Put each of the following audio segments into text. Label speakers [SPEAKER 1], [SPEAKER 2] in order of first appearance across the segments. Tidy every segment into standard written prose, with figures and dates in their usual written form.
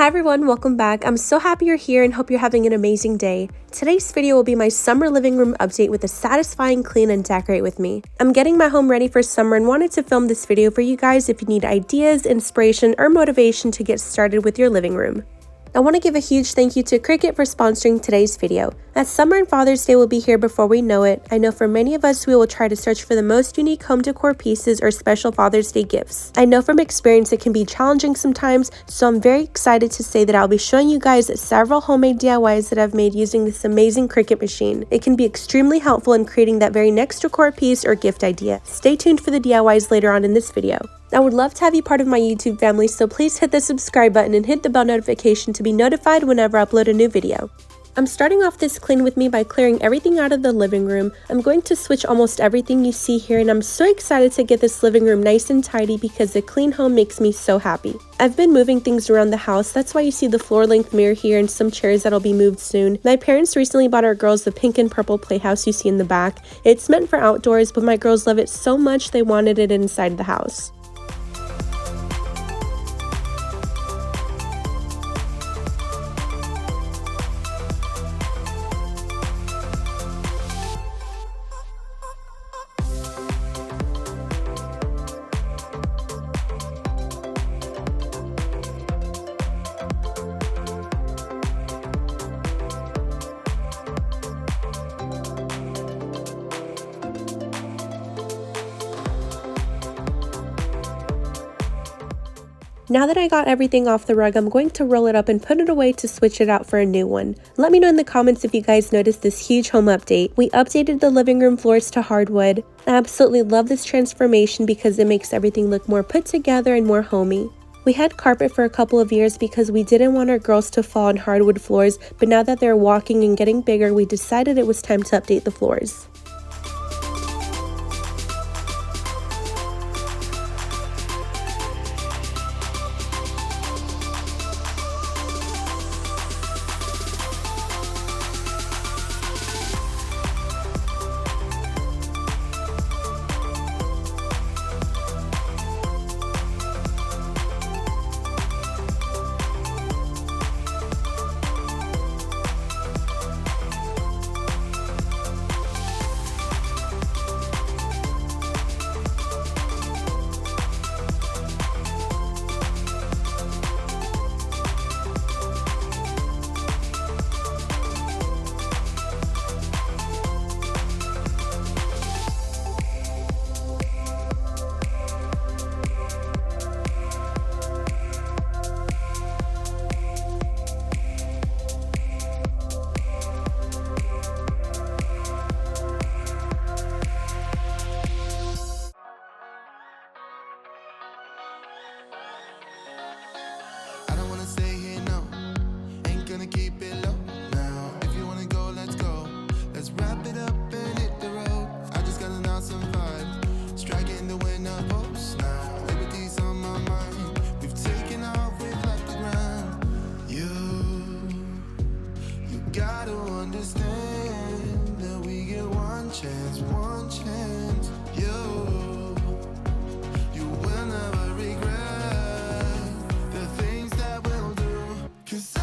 [SPEAKER 1] Hi everyone, welcome back. I'm so happy you're here and hope you're having an amazing day. Today's video will be my summer living room update with a satisfying clean and decorate with me. I'm getting my home ready for summer and wanted to film this video for you guys if you need ideas, inspiration, or motivation to get started with your living room. I want to give a huge thank you to Cricut for sponsoring today's video. As summer and Father's Day will be here before we know it, I know for many of us we will try to search for the most unique home decor pieces or special Father's Day gifts. I know from experience it can be challenging sometimes, so I'm very excited to say that I'll be showing you guys several homemade DIYs that I've made using this amazing Cricut machine. It can be extremely helpful in creating that very next decor piece or gift idea. Stay tuned for the DIYs later on in this video. I would love to have you part of my YouTube family, so please hit the subscribe button and hit the bell notification to be notified whenever I upload a new video. I'm starting off this clean with me by clearing everything out of the living room. I'm going to switch almost everything you see here, and I'm so excited to get this living room nice and tidy because a clean home makes me so happy. I've been moving things around the house, that's why you see the floor length mirror here and some chairs that'll be moved soon. My parents recently bought our girls the pink and purple playhouse you see in the back. It's meant for outdoors, but my girls love it so much they wanted it inside the house. Now that I got everything off the rug, I'm going to roll it up and put it away to switch it out for a new one. Let me know in the comments if you guys noticed this huge home update. We updated the living room floors to hardwood. I absolutely love this transformation because it makes everything look more put together and more homey. We had carpet for a couple of years because we didn't want our girls to fall on hardwood floors, but now that they're walking and getting bigger, we decided it was time to update the floors.
[SPEAKER 2] Keep it low now. If you wanna go, let's go. Let's wrap it up and hit the road. I just got an awesome vibe, striking the winner post now. Liberty's on my mind. We've taken off, we've left the ground. You gotta understand that we get one chance, one chance. You will never regret the things that we'll do. 'Cause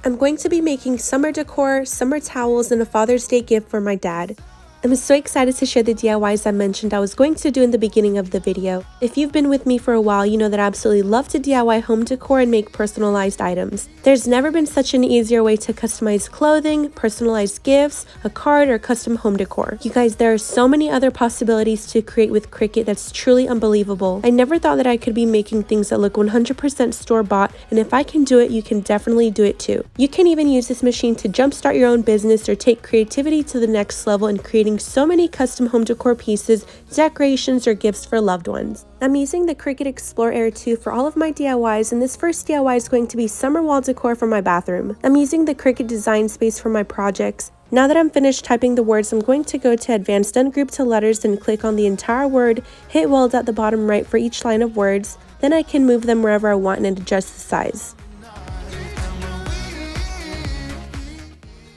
[SPEAKER 1] I'm going to be making summer decor, summer towels, and a Father's Day gift for my dad. I'm so excited to share the DIYs I mentioned I was going to do in the beginning of the video. If you've been with me for a while, you know that I absolutely love to DIY home decor and make personalized items. There's never been such an easier way to customize clothing, personalized gifts, a card, or custom home decor. You guys, there are so many other possibilities to create with Cricut that's truly unbelievable. I never thought that I could be making things that look 100% store-bought, and if I can do it, you can definitely do it too. You can even use this machine to jumpstart your own business or take creativity to the next level in creating so many custom home decor pieces, decorations, or gifts for loved ones. I'm using the Cricut Explore Air 2 for all of my DIYs, and this first DIY is going to be summer wall decor for my bathroom. I'm using the Cricut Design Space for my projects. Now that I'm finished typing the words, I'm going to go to Advanced Ungroup to Letters and click on the entire word, hit Weld at the bottom right for each line of words, then I can move them wherever I want and adjust the size.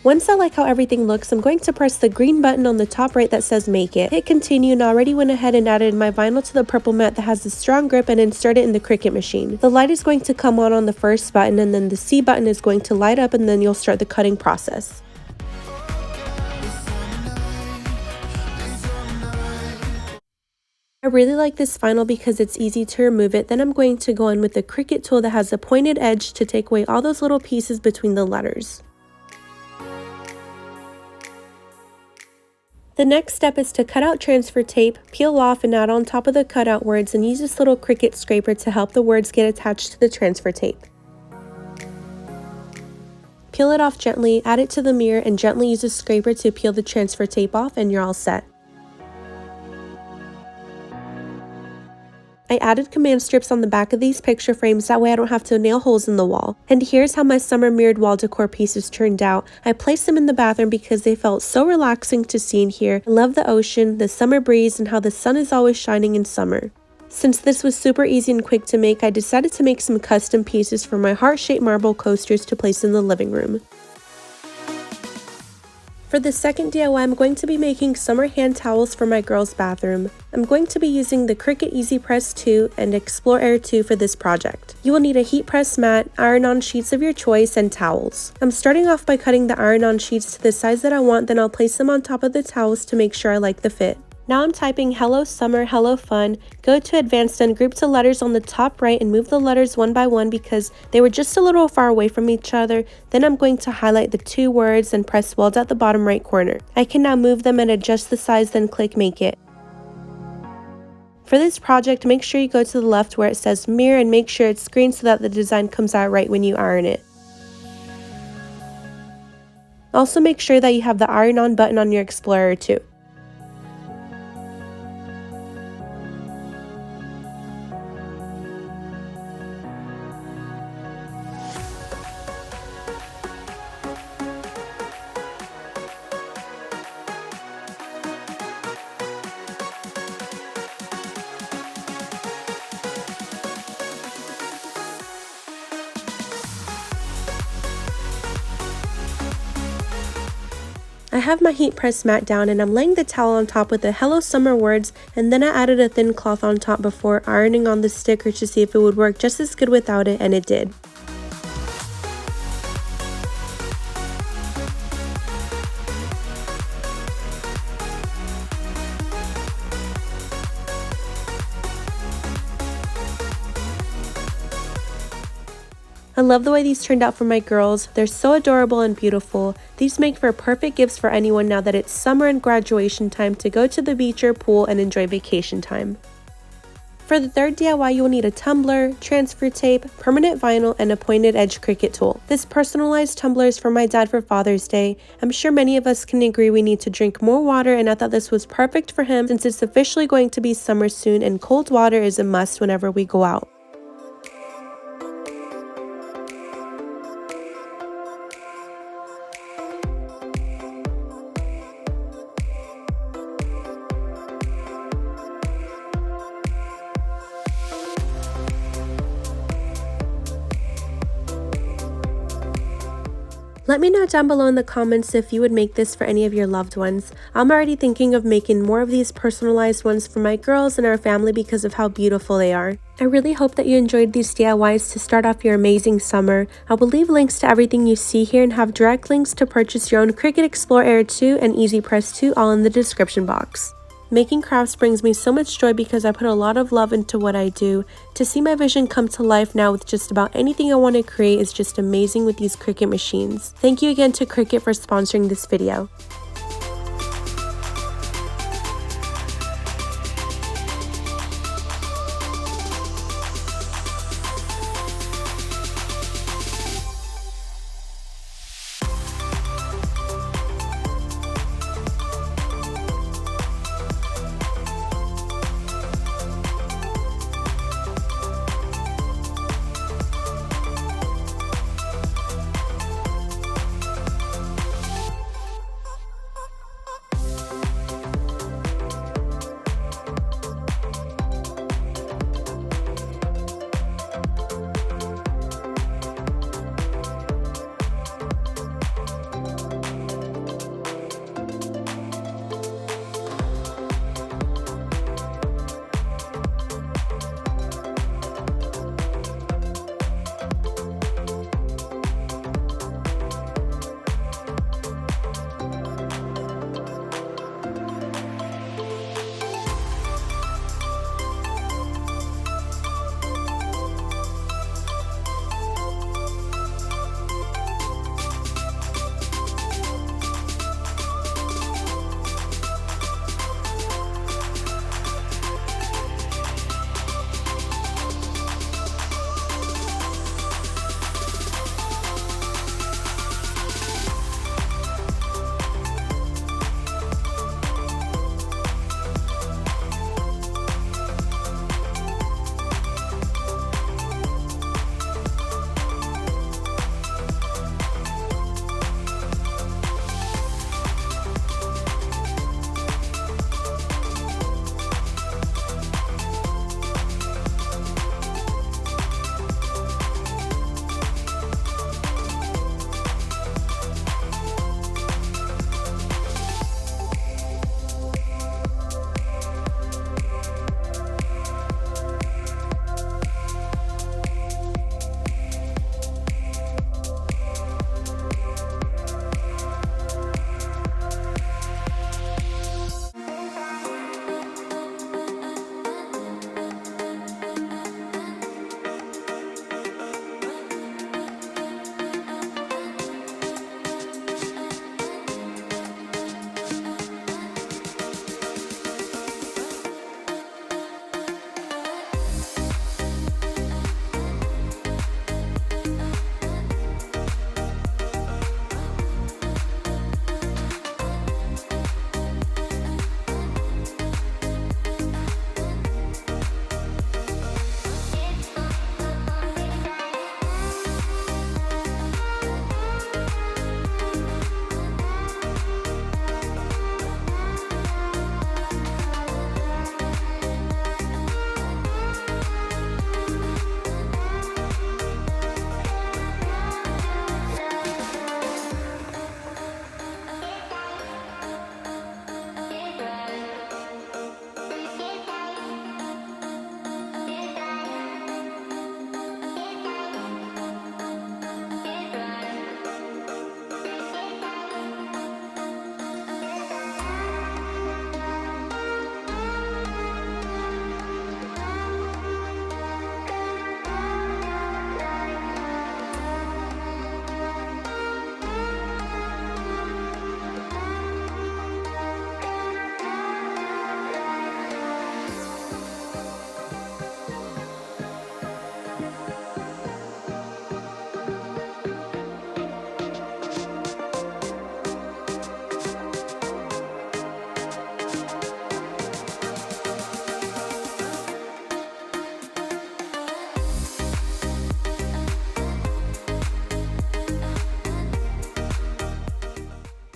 [SPEAKER 1] Once I like how everything looks, I'm going to press the green button on the top right that says Make It. Hit Continue, and I already went ahead and added my vinyl to the purple mat that has a strong grip and insert it in the Cricut machine. The light is going to come on the first button, and then the C button is going to light up, and then you'll start the cutting process. I really like this vinyl because it's easy to remove it. Then I'm going to go in with the Cricut tool that has a pointed edge to take away all those little pieces between the letters. The next step is to cut out transfer tape, peel off and add on top of the cutout words, and use this little Cricut scraper to help the words get attached to the transfer tape. Peel it off gently, add it to the mirror, and gently use a scraper to peel the transfer tape off, and you're all set. I added command strips on the back of these picture frames, that way I don't have to nail holes in the wall. And here's how my summer mirrored wall decor pieces turned out. I placed them in the bathroom because they felt so relaxing to see in here. I love the ocean, the summer breeze, and how the sun is always shining in summer. Since this was super easy and quick to make, I decided to make some custom pieces for my heart-shaped marble coasters to place in the living room. For the second DIY, I'm going to be making summer hand towels for my girls' bathroom. I'm going to be using the Cricut Easy Press 2 and Explore Air 2 for this project. You will need a heat press mat, iron-on sheets of your choice, and towels. I'm starting off by cutting the iron-on sheets to the size that I want, then I'll place them on top of the towels to make sure I like the fit. Now I'm typing Hello Summer, Hello Fun. Go to Advanced Ungroup to Letters on the top right and move the letters one by one because they were just a little far away from each other. Then I'm going to highlight the two words and press Weld at the bottom right corner. I can now move them and adjust the size, then click Make It. For this project, make sure you go to the left where it says Mirror and make sure it's green so that the design comes out right when you iron it. Also make sure that you have the iron on button on your Explorer too. I have my heat press mat down and I'm laying the towel on top with the Hello Summer words, and then I added a thin cloth on top before ironing on the sticker to see if it would work just as good without it, and it did. I love the way these turned out for my girls. They're so adorable and beautiful. These make for perfect gifts for anyone now that it's summer and graduation time to go to the beach or pool and enjoy vacation time. For the third DIY, you will need a tumbler, transfer tape, permanent vinyl, and a pointed edge Cricut tool. This personalized tumbler is for my dad for Father's Day. I'm sure many of us can agree we need to drink more water, and I thought this was perfect for him since it's officially going to be summer soon and cold water is a must whenever we go out. Let me know down below in the comments if you would make this for any of your loved ones. I'm already thinking of making more of these personalized ones for my girls and our family because of how beautiful they are. I really hope that you enjoyed these DIYs to start off your amazing summer. I will leave links to everything you see here and have direct links to purchase your own Cricut Explore Air 2 and Easy Press 2 all in the description box. Making crafts brings me so much joy because I put a lot of love into what I do. To see my vision come to life now with just about anything I want to create is just amazing with these Cricut machines. Thank you again to Cricut for sponsoring this video.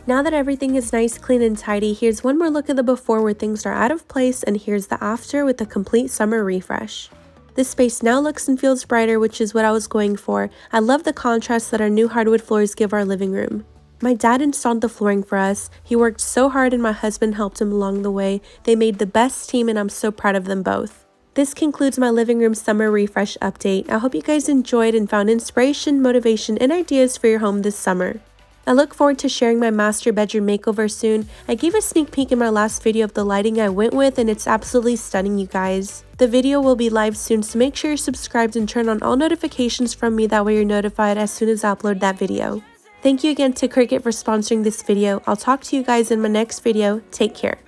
[SPEAKER 1] Now that everything is nice, clean, and tidy, here's one more look at the before where things are out of place, and here's the after with a complete summer refresh. This space now looks and feels brighter, which is what I was going for. I love the contrast that our new hardwood floors give our living room. My dad installed the flooring for us. He worked so hard and my husband helped him along the way. They made the best team and I'm so proud of them both. This concludes my living room summer refresh update. I hope you guys enjoyed and found inspiration, motivation, and ideas for your home this summer. I look forward to sharing my master bedroom makeover soon. I gave a sneak peek in my last video of the lighting I went with and it's absolutely stunning, you guys. The video will be live soon, so make sure you're subscribed and turn on all notifications from me, that way you're notified as soon as I upload that video. Thank you again to Cricut for sponsoring this video. I'll talk to you guys in my next video. Take care.